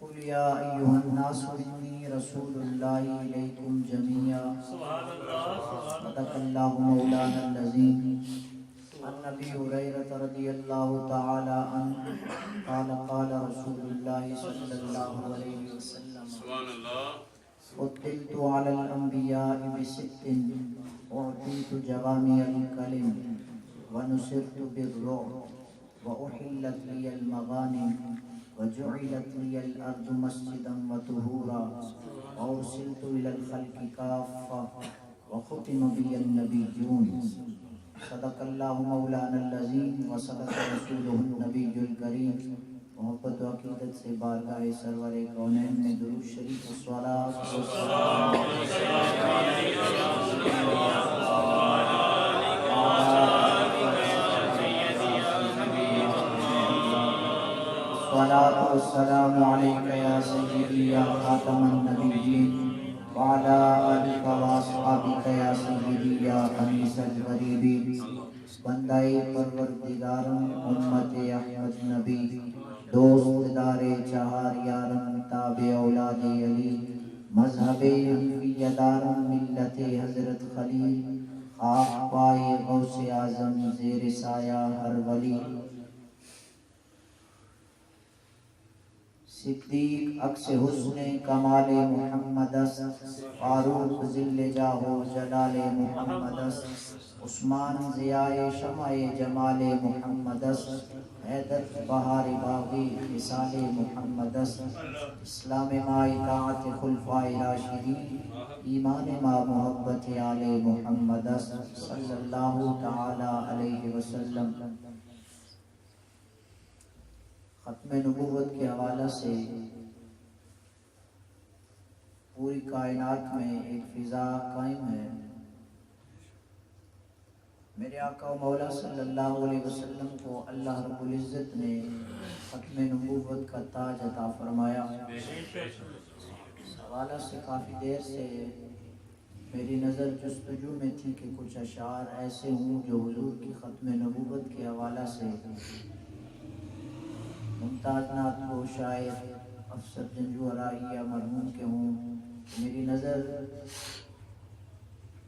قل یا ایھا الناس انی رسول اللہ الیکم جمیعا صدق اللہ مولانا العظیم. عن ابی ہریرہ رضی اللہ تعالی عنہ قال قال رسول اللہ صلی اللہ علیہ وسلم فضلت علی الانبیاء بست اعطیت جوامع الکلم ونصرت بالرعب واحلت لی المغانم وجعلت لي الأرض مسجدا وطهورا وأرسلت إلى الخلق كافة وختم بي النبيون. صدق الله مولانا العظيم وصدق رسوله النبي الكريم. محبت و عقیدت سے بارگاہ سرور کونین میں درود شریف و صلوات و سلام الصلاة والسلام علیک یا سیدی یا خاتم النبیین وعلی آلک واصحابک یا سیدی یا انیس الغریبین. بندہ پروردگارم امت احمد نبی دوست دار چہار یارم تابع اولاد علی مذہب حنفی دارم ملت حضرت خلیل خاک پائے غوث اعظم زیر سایہ ہر ولی. صدیق عکس حسن کمال محمد است، فاروق ذل جاہ و جلال محمد است، عثمان ضیاء شمع جمال محمد است، حیدر بہار باغی مثال محمد است. اسلام ما اطاعت خلفائے راشدین، ایمان ما محبت آل محمد است صلی اللہ تعالی علیہ وسلم. ختم نبوت کے حوالہ سے پوری کائنات میں ایک فضا قائم ہے. میرے آقا و مولا صلی اللہ علیہ وسلم کو اللہ رب العزت نے ختم نبوت کا تاج عطا فرمایا. اس حوالہ سے کافی دیر سے میری نظر جستجو میں تھی کہ کچھ اشعار ایسے ہوں جو حضور کی ختم نبوت کے حوالہ سے ممتاز نعت کو شاعر افسر جنجو ارائیہ مرحوم کے ہوں. میری نظر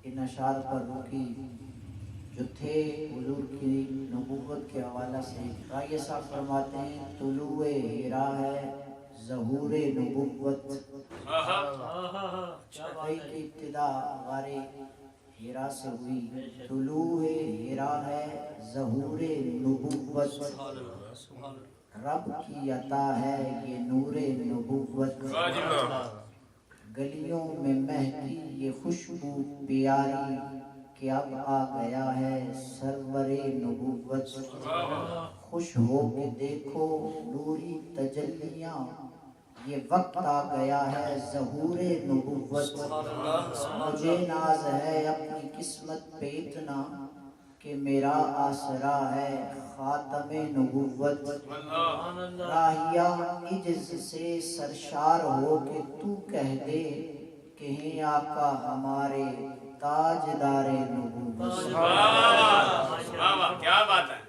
ان اشعار پر رکی جو تھے حضور کی نبوت کے حوالہ سے. رائیہ صاحب فرماتے ہیں طلوع ہیرا ہے ظہور نبوت. شفائی کی ابتدا غار ہیرا سے ہوئی. طلوع ہیرا ہے ظہور نبوت، رب کی عطا ہے یہ نور نبوت. گلیوں میں مہکی یہ خوشبو پیاری کہ اب آ گیا ہے سرور نبوت. خوش ہو کے دیکھو نوری تجلیاں یہ وقت آ گیا ہے ظہور نبوت. مجھے ناز ہے اپنی قسمت پہ اتنا کہ میرا آسرا ہے خاتم نبوت. راہیا عجز سے سرشار ہو کے تو کہہ دے کہ ہیں آقا ہمارے تاجدار نبوت. کیا بات ہے.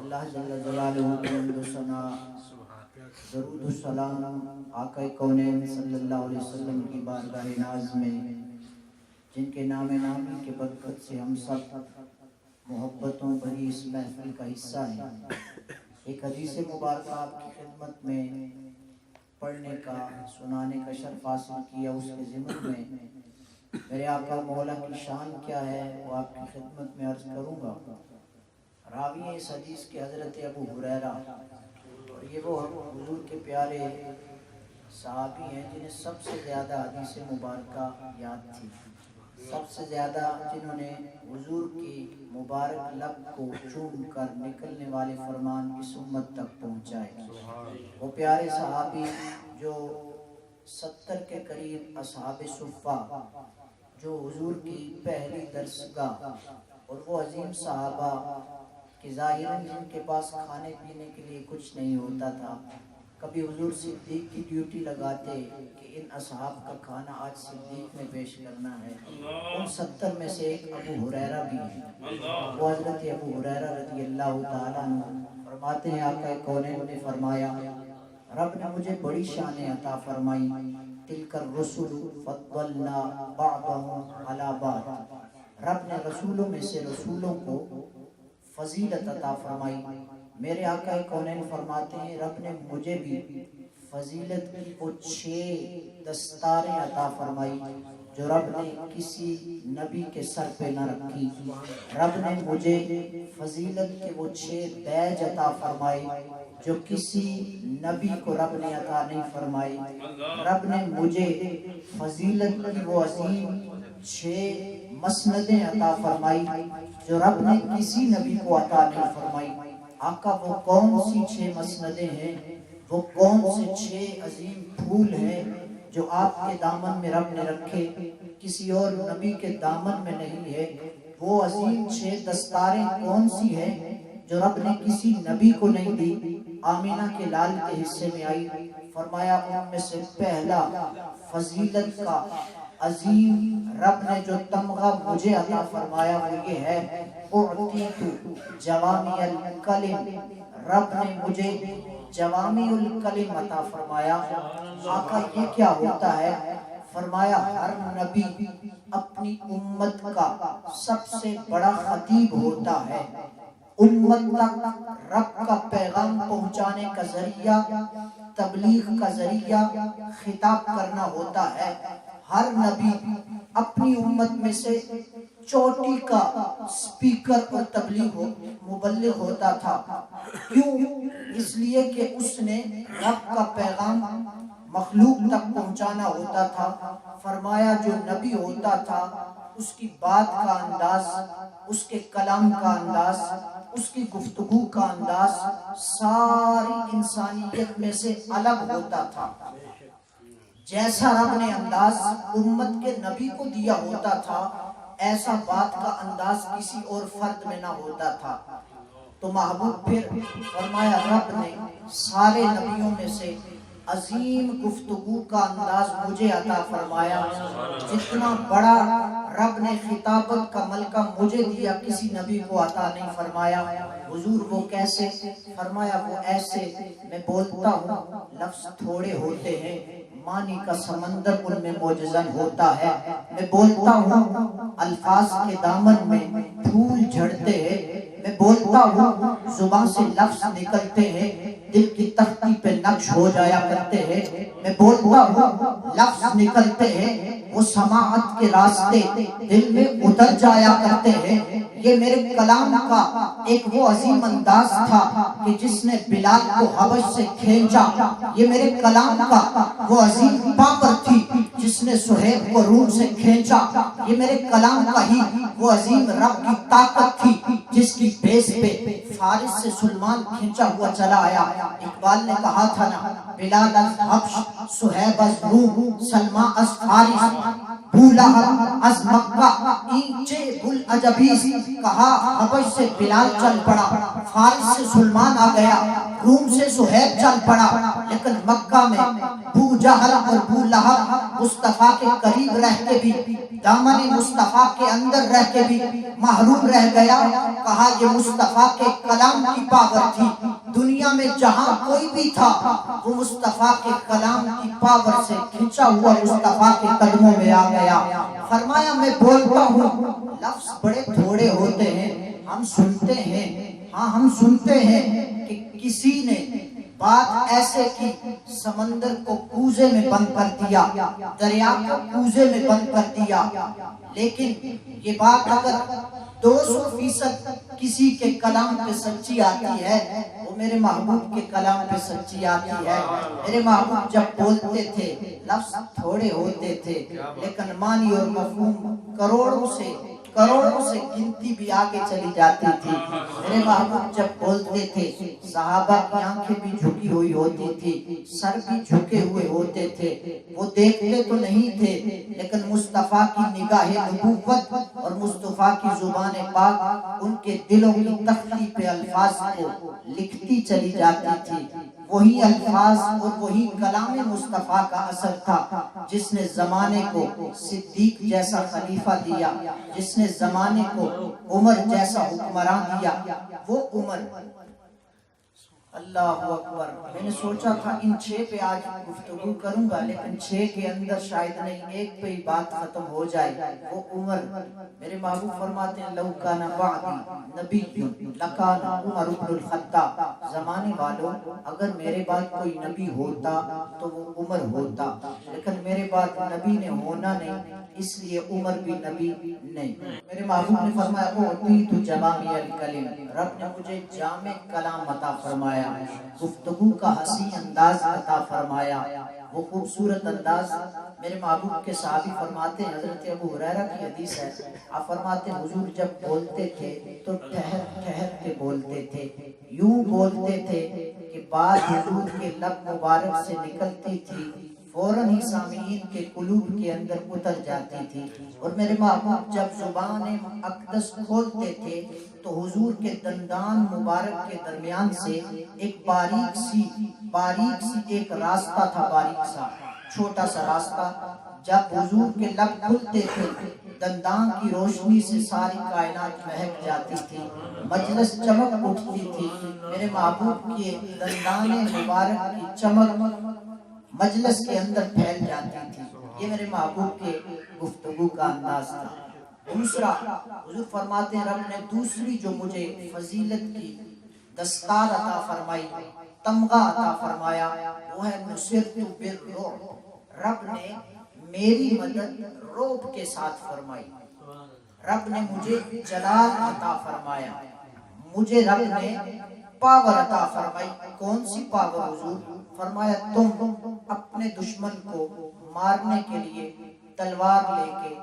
اللہ جل جلالہ کی حمد و ثنا درود و سلام آقا کونین صلی اللہ علیہ وسلم کی بارگاہ ناز میں جن کے نام نامی کے برکت سے ہم سب محبتوں بھری اس محفل کا حصہ ہیں. ایک حدیث مبارکہ آپ کی خدمت میں پڑھنے کا سنانے کا شرف حاصل کیا. اس کے ضمن میں میرے آقا مولا کی شان کیا ہے وہ آپ کی خدمت میں عرض کروں گا. راوی ہیں اس حدیث کے حضرت ابو ہریرہ، اور یہ وہ حضور کے پیارے صحابی ہیں جنہیں سب سے زیادہ حدیث مبارکہ یاد تھی، سب سے زیادہ جنہوں نے حضور کی مبارک لب کو چوم کر نکلنے والے فرمان اس امت تک پہنچائے. وہ پیارے صحابی جو 70 کے قریب اصحاب صفہ جو حضور کی پہلی درسگاہ، اور وہ عظیم صحابہ کہ ظاہراً جن کے پاس کھانے پینے کے لیے کچھ نہیں ہوتا تھا. کبھی حضور صدیق کی ڈیوٹی لگاتے کہ ان اصحاب کا کھانا آج صدیق میں پیش کرنا ہے. ان 70 میں سے ایک ابو ہریرہ بھی ہے. وہ حضرت ابو ہریرہ رضی اللہ تعالیٰ عنہ فرماتے ہیں آقا کونین نے فرمایا رب نے مجھے بڑی شانیں عطا فرمائی. تلک الرسل فضلنا بعضهم علی بعض. رب نے رسولوں میں سے رسولوں کو فضیلت عطا فرمائی. میرے آقا کونین فرماتے ہیں رب نے مجھے بھی فضیلت کی وہ 6 دستاریں عطا فرمائی جو رب نے کسی نبی کے سر پہ نہ رکھی. رب نے مجھے فضیلت کے وہ 6 بیج عطا فرمائی جو کسی نبی کو رب نے عطا نہیں فرمائی. رب نے مجھے فضیلت کی وہ عظیم 6 مسندیں عطا فرمائی جو رب نے کسی نبی کو عطا نہیں فرمائی. آقا وہ کون سی 6 مسندیں ہیں، وہ کون سے 6 عظیم پھول ہیں جو آپ کے دامن میں رب نے رکھے، کسی اور نبی کے دامن میں نہیں ہے. وہ عظیم 6 دستاریں کون سی ہیں جو رب نے کسی نبی کو نہیں دی. آمینہ کے لال کے حصے میں آئی. فرمایا ان میں سے پہلا فضیلت کا عظیم رب نے جو تمغہ مجھے عطا فرمایا وہ یہ ہے اعطیت جوامع الکلم. رب نے مجھے جوامع الکلم عطا فرمایا. آقا یہ کیا ہوتا ہے؟ فرمایا ہر نبی اپنی امت کا سب سے بڑا خطیب ہوتا ہے. امت تک رب کا پیغام پہنچانے کا ذریعہ، تبلیغ کا ذریعہ خطاب کرنا ہوتا ہے. ہر نبی اپنی امت میں سے چوٹی کا سپیکر اور تبلیغ مبلغ ہوتا تھا. کیوں؟ اس لیے کہ اس نے رب کا پیغام مخلوق تک پہنچانا ہوتا تھا. فرمایا جو نبی ہوتا تھا اس کی بات کا انداز، اس کے کلام کا انداز، اس کی گفتگو کا انداز ساری انسانیت میں سے الگ ہوتا تھا. جیسا رب نے انداز امت کے نبی کو دیا ہوتا تھا ایسا بات کا انداز کسی اور فرد میں نہ ہوتا تھا. تو محبوب پھر فرمایا رب نے سارے نبیوں میں سے عظیم گفتگو کا انداز مجھے عطا فرمایا. جتنا بڑا رب نے خطابت کا ملکہ مجھے دیا کسی نبی کو عطا نہیں فرمایا. حضور وہ کیسے؟ فرمایا وہ ایسے میں بولتا ہوں لفظ تھوڑے ہوتے ہیں معنی کا سمندر ان میں موجزن ہوتا ہے. میں بولتا ہوں الفاظ کے دامن میں پھول جھڑتے ہیں. میں بولتا ہوں زبان سے لفظ نکلتے ہیں دل کی تختی پہ نقش ہو جایا کرتے ہیں. میں بولتا ہوں لفظ نکلتے ہیں وہ سماعت کے راستے دل میں اتر جایا کرتے ہیں. یہ میرے کلام کا ایک وہ عظیم انداز تھا کہ جس نے بلال کو حبش سے کھینچا. یہ میرے کلام کا وہ عظیم پاور تھی جس نے سہیب کو روم سے کھینچا. یہ میرے کلام کا ہی وہ عظیم رب کی طاقت تھی جس کی بیس پہ فارس سے سلمان کھینچا ہوا چلا آیا. اقبال نے کہا تھا نا بلال از حبش، سہیب از روم، سلمان از فارس، بھولا از مکہ اینچے بل عجبیس. کہا حبش سے بلال چل پڑا، فارس سے سلمان آ گیا، روم سے سہیب چل پڑا، لیکن مکہ میں بو جہل اور بو لہب مصطفیٰ کے قریب رہ کے بھی، دامن مصطفیٰ کے اندر رہ کے بھی محروم رہ گیا. کہا یہ مصطفیٰ کے کلام کی پاور تھی. دنیا میں جہاں کوئی بھی تھا وہ مصطفیٰ کے کلام کی پاور سے کھنچا ہوا مصطفیٰ کے قدموں میں آ گیا. فرمایا میں بولتا ہوں لفظ بڑے تھوڑے ہوتے ہیں، ہم سنتے ہیں، ہاں ہم سنتے ہیں کہ کسی نے بات ایسے کی سمندر کو کوزے میں بند کر دیا، دریا کو کوزے میں بند کر دیا. لیکن یہ بات اگر 200% کسی کے کلام پہ سچی آتی ہے وہ میرے محبوب کے کلام پہ سچی آتی ہے. میرے محبوب جب بولتے تھے لفظ تھوڑے ہوتے تھے لیکن معنی اور مفہوم کروڑوں سے گنتی بھی آگے چلی جاتی تھی. میرے محبوب جب بولتے تھے صحابہ کی آنکھیں بھی جھکی ہوئی ہوتی تھی، سر بھی جھکے ہوئے ہوتے تھے. وہ دیکھتے تو نہیں تھے لیکن مصطفیٰ کی نگاہ نبوت اور مصطفیٰ کی زبان پاک ان کے دلوں کی تختی پہ الفاظ کو لکھتی چلی جاتی تھی. وہی الفاظ اور وہی کلام مصطفیٰ کا اثر تھا جس نے زمانے کو صدیق جیسا خلیفہ دیا، جس نے زمانے کو عمر جیسا حکمران دیا. وہ عمر اللہ اکبر. میں نے سوچا تھا ان 6 پہ آج گفتگو کروں گا، لیکن 6 کے اندر شاید نہیں، ایک پہ ہی بات ختم ہو جائے. وہ عمر. میرے محبوب فرماتے ہیں لو کان بعدی نبی لکان عمر بن الخطاب. زمانے والوں اگر میرے بعد کوئی نبی ہوتا تو وہ عمر ہوتا، لیکن میرے بعد نبی نے ہونا نہیں، اس لیے عمر بھی نبی نہیں. میرے محبوب نے فرمایا اعطیت جوامع الکلم. رب نے مجھے جامع کلام عطا فرمایا، گفتگو کا حسین انداز عطا فرمایا، وہ خوبصورت انداز. میرے محبوب کے صحابی فرماتے ہیں، حضرت ابو ہریرہ کی حدیث ہے، آپ فرماتے ہیں حضور جب بولتے تھے تو ٹھہر ٹھہر کے بولتے تھے، یوں بولتے تھے کہ بات حضور کے لب مبارک سے نکلتی تھی فوراً ہی سامعین کے قلوب کے اندر اتر جاتی تھی. اور میرے محبوب جب زبان اقدس کھولتے تھے تو حضور کے دندان مبارک کے درمیان سے ایک باریک سی ایک راستہ تھا، باریک سا چھوٹا سا راستہ. جب حضور کے لب کھلتے تھے دندان کی روشنی سے ساری کائنات مہک جاتی تھی، مجلس چمک اٹھتی تھی. میرے محبوب کے دندان مبارک کی چمک مجلس کے اندر پھیل جاتی تھی. یہ میرے محبوب کے گفتگو کا انداز تھا. دوسرا حضور فرماتے ہیں رب نے دوسری جو مجھے فضیلت کی دستار عطا فرمائی، تمغہ عطا فرمایا، وہ ہے نصرت بالرعب. رب نے میری مدد رعب کے ساتھ فرمائی. رب نے مجھے جلال عطا فرمایا، مجھے رب نے پاور عطا فرمائی. کون سی پاور حضور؟ فرمایا تم اپنے دشمن کو مارنے کے لیے تلوار لے کے،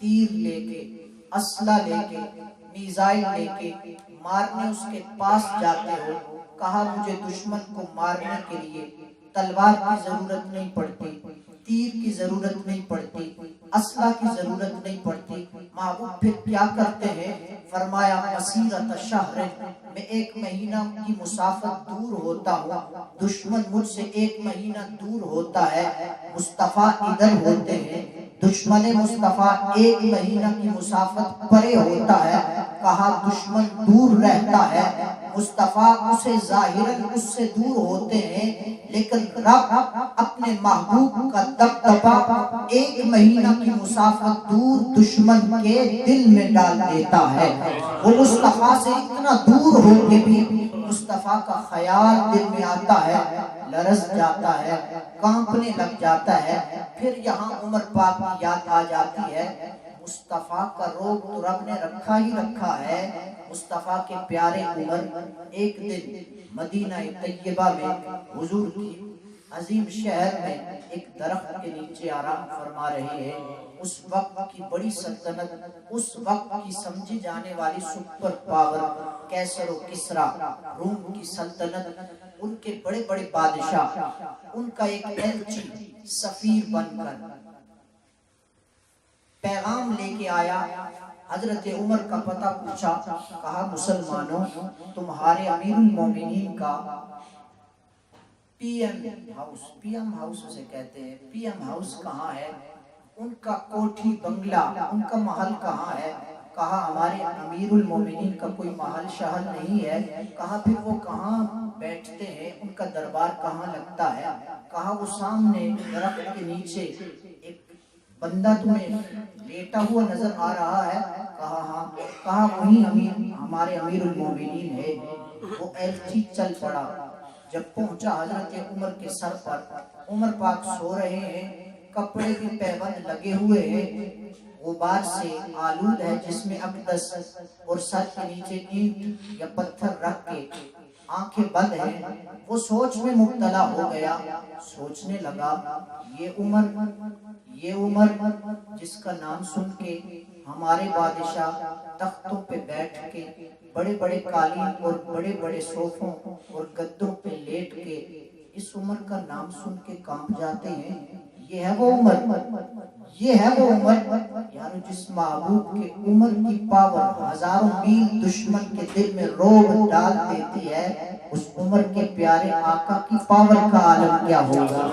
تیر لے کے، اسلحہ لے کے، میزائل لے کے مارنے اس کے پاس جاتے ہو. کہا مجھے دشمن کو مارنے کے لیے تلوار کی ضرورت نہیں پڑتی، تیر کی ضرورت نہیں پڑتی، اسلحہ کی ضرورت نہیں پڑتی. محبوب پھر کیا کرتے ہیں؟ فرمایا مسیرت شہر، میں 1 مہینہ کی مسافت دور ہوتا ہوں، دشمن مجھ سے 1 مہینہ دور ہوتا ہے، مصطفیٰ ادھر ہوتے ہیں، دشمن مصطفیٰ 1 مہینہ کی مسافت پرے ہوتا ہے. کہا دشمن دور رہتا ہے، مصطفیٰ اسے ظاہراً اس سے دور ہوتے ہیں، لیکن رب اپنے محبوب کا دبدبا 1 مہینہ کی مسافت دور دشمن کے دل میں ڈال دیتا ہے. وہ مصطفیٰ سے اتنا دور ہو کے بھی مصطفیٰ کا خیال دل میں آتا ہے، لرز جاتا ہے، کانپنے لگ جاتا ہے. پھر یہاں عمر پاک کی یاد آ جاتی ہے. مصطفیٰ کا روب تو رب نے رکھا ہی رکھا ہے. مصطفیٰ کے پیارے عمر ایک دن مدینہ طیبہ میں حضور کی عظیم شہر میں ایک درخت کے نیچے آرام فرما رہے ہیں. اس وقت کی بڑی سلطنت، اس وقت کی سمجھی جانے والی سپر پاور کیسر و کسرا، روم کی سلطنت، ان کے بڑے بڑے بادشاہ، ان کا ایک ایلچی سفیر بن کر پیغام لے کے آیا. حضرت عمر کا پتہ پوچھا، کہا مسلمانوں تمہارے امیر المومنین کا پی ایم ہاؤس اسے کہتے ہیں، پی ایم ہاؤس کہاں ہے؟ ان کا کوٹھی بنگلہ، ان کا محل کہاں ہے؟ کہا ہمارے امیر المومنین کا کوئی محل شہر نہیں ہے. کہا پھر وہ کہاں بیٹھتے ہیں، ان کا دربار کہاں لگتا ہے؟ کہا وہ سامنے درخت کے نیچے ایک بندہ تمہیں لیٹا ہوا نظر آ رہا ہے. کہا ہاں. کہا وہی ہمارے امیر المومنین ہے. وہ ایلچی چل پڑا. جب پہنچا حضرت عمر کے سر پر، عمر پاک سو رہے ہیں، کپڑے بھی پیبند لگے ہوئے ہیں، غبار سے آلود ہے جسم اقدس، اور سر کے نیچے اینٹ یا پتھر رکھ کے آنکھیں بند ہیں. وہ سوچ میں مبتلا ہو گیا. سوچنے لگا یہ عمر جس کا نام سن کے ہمارے بادشاہ تختوں پہ بیٹھ کے، بڑے بڑے قالین اور بڑے بڑے صوفوں اور گدوں پہ لیٹ کے اس عمر کا نام سن کے کانپ جاتے ہیں. یہ ہے وہ عمر، یہ ہے وہ عمر یعنی جس محبوب کے عمر کی پاور ہزاروں میل دشمن کے دل میں روب ڈال دیتی ہے. اس عمر کے پیارے آقا کی پاور کا عالم کیا ہوگا.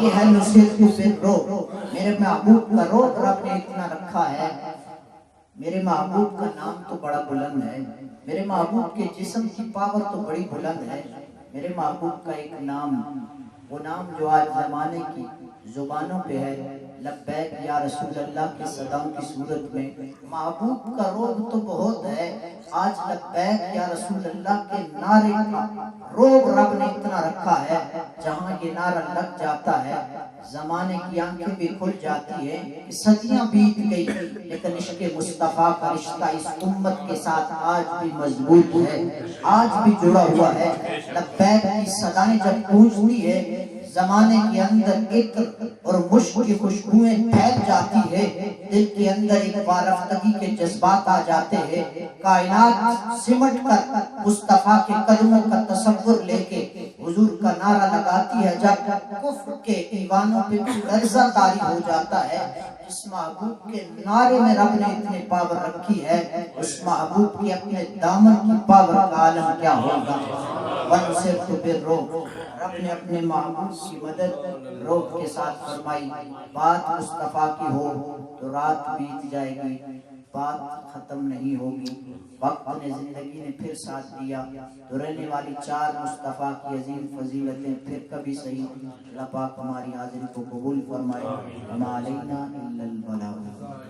یہ ہے نصرت بالرعب. میرے محبوب کا روب رب نے اتنا رکھا ہے. میرے محبوب کا نام تو بڑا بلند ہے، میرے محبوب کے جسم کی پاور تو بڑی بلند ہے، میرے محبوب کا ایک نام، وہ نام جو آج زمانے کی زبانوں پہ ہے، لبیک یا رسول اللہ کی صداؤں کی صورت میں، محبوب کا روب تو بہت ہے، آج لبیک یا رسول اللہ کے نعرے کا روب رب نے اتنا رکھا ہے، جہاں یہ نعرہ لگ جاتا ہے زمانے کی آنکھیں بھی کھل جاتی ہے کہ صدیاں بیت گئی، لیکن عشق مصطفیٰ کا رشتہ اس امت کے ساتھ آج بھی مضبوط ہے، آج بھی جڑا ہوا ہے۔ لبیک کی صدائیں جب گونجتی ہے، زمانے کے اندر عطر اور مشک کی خوشبوئیں پھیل جاتی ہے، دل کے اندر ایک وارفتگی کے جذبات آ جاتے ہیں، کائنات سمٹ کر مصطفیٰ کے قدموں کا تصور لے کے حضور کا نعرہ لگاتی ہے، جب کفر کے ایوانوں پہ لرزہ طاری ہو جاتا ہے۔ اس محبوب کے نعرے میں رب نے اتنی پاور رکھی ہے، اس محبوب کی اپنے دامن کی پاور کا عالم کیا ہوگا۔ وَنُصِرْتُ بِالرُّعْبِ، رب نے اپنے محبوب کی مدد رعب کے ساتھ فرمائی۔ بات مصطفیٰ کی ہو تو رات بیت جائے گی، بات ختم نہیں ہوگی، وقت نے زندگی نے پھر ساتھ دیا تو رہنے والی چار مصطفیٰ کی عظیم فضیلتیں پھر کبھی صحیح۔ اللہ پاک ہماری حاضری کو قبول فرمائے۔ وَمَا عَلَيْنَا إِلَّا الْبَلَاغُ۔